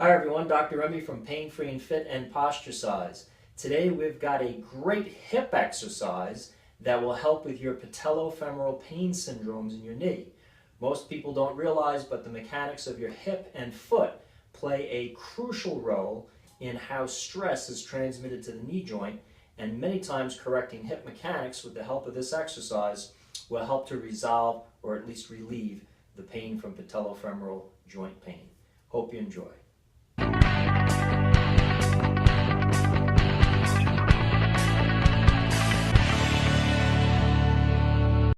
Hi everyone, Dr. Remy from Pain Free and Fit and Posture Size. Today we've got a great hip exercise that will help with your patellofemoral pain syndromes in your knee. Most people don't realize, but the mechanics of your hip and foot play a crucial role in how stress is transmitted to the knee joint, and many times correcting hip mechanics with the help of this exercise will help to resolve or at least relieve the pain from patellofemoral joint pain. Hope you enjoy.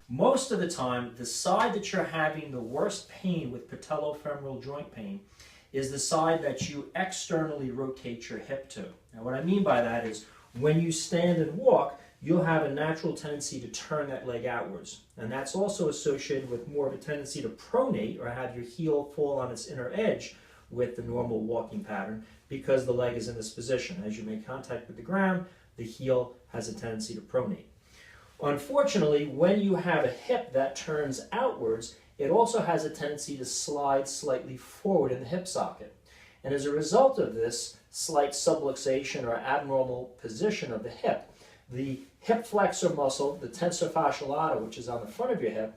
Most of the time, the side that you're having the worst pain with patellofemoral joint pain is the side that you externally rotate your hip to. Now what I mean by that is when you stand and walk, you'll have a natural tendency to turn that leg outwards. And that's also associated with more of a tendency to pronate or have your heel fall on its inner edge with the normal walking pattern because the leg is in this position. As you make contact with the ground, the heel has a tendency to pronate. Unfortunately, when you have a hip that turns outwards, it also has a tendency to slide slightly forward in the hip socket. And as a result of this slight subluxation or abnormal position of the hip flexor muscle, the tensor fasciae lata, which is on the front of your hip,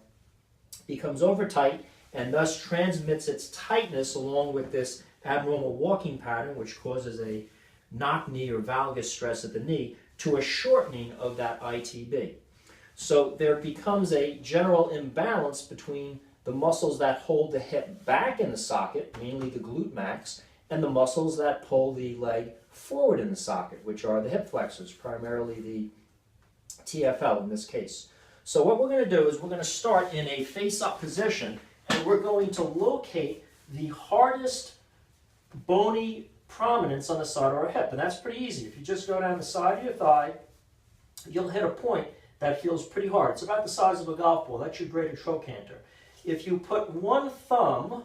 becomes over tight and thus transmits its tightness along with this abnormal walking pattern, which causes a knock knee or valgus stress at the knee, to a shortening of that ITB. So there becomes a general imbalance between the muscles that hold the hip back in the socket, mainly the glute max, and the muscles that pull the leg forward in the socket, which are the hip flexors, primarily the TFL in this case. So what we're going to do is we're going to start in a face-up position, and we're going to locate the hardest bony prominence on the side of our hip. And that's pretty easy. If you just go down the side of your thigh, you'll hit a point that feels pretty hard. It's about the size of a golf ball. That's your greater trochanter. If you put one thumb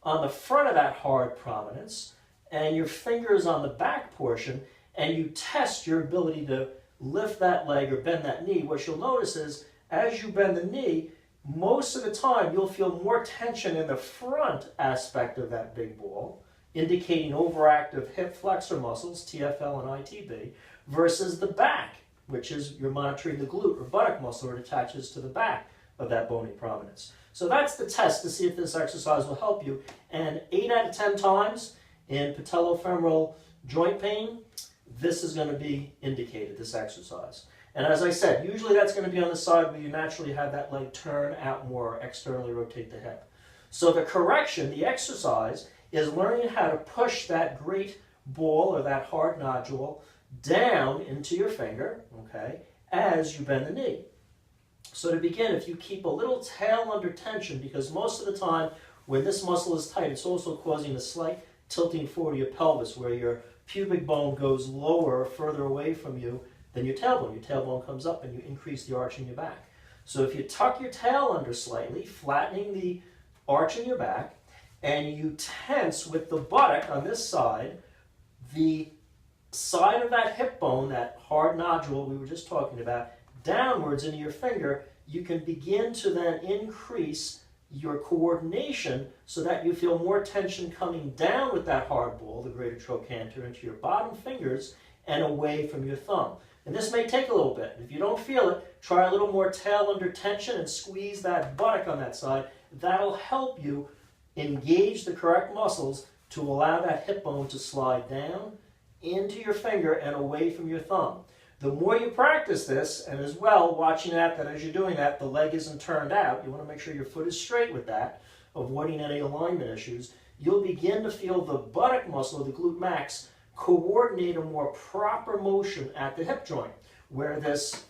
on the front of that hard prominence and your fingers on the back portion, and you test your ability to lift that leg or bend that knee, what you'll notice is as you bend the knee, most of the time you'll feel more tension in the front aspect of that big ball, indicating overactive hip flexor muscles, TFL and ITB, versus the back, which is you're monitoring the glute or buttock muscle that attaches to the back of that bony prominence. So that's the test to see if this exercise will help you. And 8 out of 10 times in patellofemoral joint pain, this is going to be indicated, this exercise. And as I said, usually that's going to be on the side where you naturally have that leg turn out more or externally rotate the hip. So the correction, the exercise, is learning how to push that great ball or that hard nodule down into your finger, okay, as you bend the knee. So to begin, if you keep a little tail under tension, because most of the time when this muscle is tight, it's also causing a slight tilting forward of your pelvis where your pubic bone goes lower, further away from you than your tailbone. Your tailbone comes up and you increase the arch in your back. So if you tuck your tail under slightly, flattening the arch in your back, and you tense with the buttock on this side, the side of that hip bone, that hard nodule we were just talking about, downwards into your finger, you can begin to then increase your coordination so that you feel more tension coming down with that hard ball, the greater trochanter, into your bottom fingers and away from your thumb. And this may take a little bit. If you don't feel it, try a little more tail under tension and squeeze that buttock on that side. That'll help you engage the correct muscles to allow that hip bone to slide down into your finger and away from your thumb. The more you practice this, and as well watching that as you're doing that, the leg isn't turned out, you want to make sure your foot is straight with that, avoiding any alignment issues, you'll begin to feel the buttock muscle, the glute max, coordinate a more proper motion at the hip joint, where this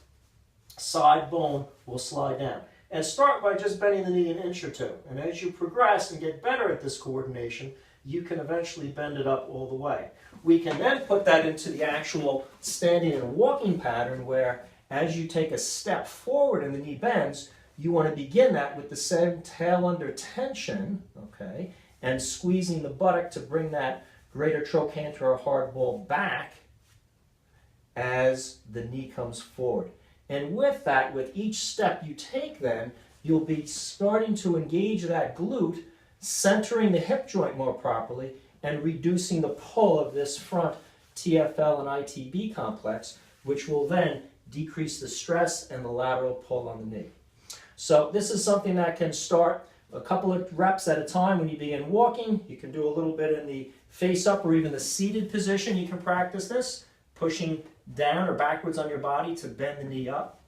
side bone will slide down. And start by just bending the knee an inch or two. And as you progress and get better at this coordination, you can eventually bend it up all the way. We can then put that into the actual standing and walking pattern where as you take a step forward and the knee bends, you want to begin that with the same tail under tension, okay, and squeezing the buttock to bring that greater trochanter or hard ball back as the knee comes forward. And with that, with each step you take then, you'll be starting to engage that glute, centering the hip joint more properly, and reducing the pull of this front TFL and ITB complex, which will then decrease the stress and the lateral pull on the knee. So this is something that can start a couple of reps at a time. When you begin walking, you can do a little bit in the face up or even the seated position. You can practice this, pushing down or backwards on your body to bend the knee up.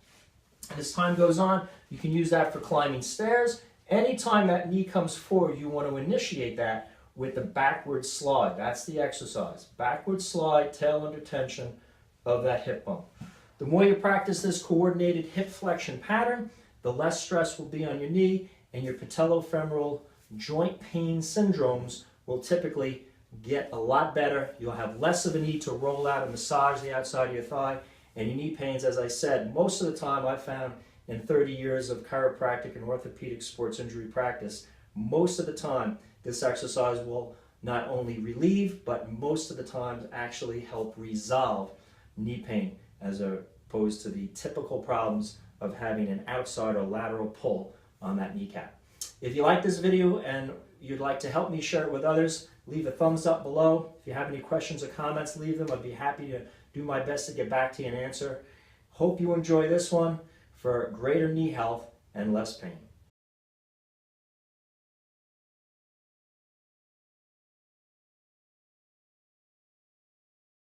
And as time goes on, you can use that for climbing stairs. Anytime that knee comes forward, you want to initiate that with the backward slide. That's the exercise. Backward slide, tail under tension of that hip bone. The more you practice this coordinated hip flexion pattern, the less stress will be on your knee, and your patellofemoral joint pain syndromes will typically get a lot better. You'll have less of a need to roll out and massage the outside of your thigh, and your knee pains, as I said, most of the time I've found in 30 years of chiropractic and orthopedic sports injury practice, most of the time this exercise will not only relieve, but most of the time actually help resolve knee pain as opposed to the typical problems of having an outside or lateral pull on that kneecap. If you like this video and you'd like to help me share it with others, leave a thumbs up below. If you have any questions or comments, leave them. I'd be happy to do my best to get back to you and answer. Hope you enjoy this one for greater knee health and less pain.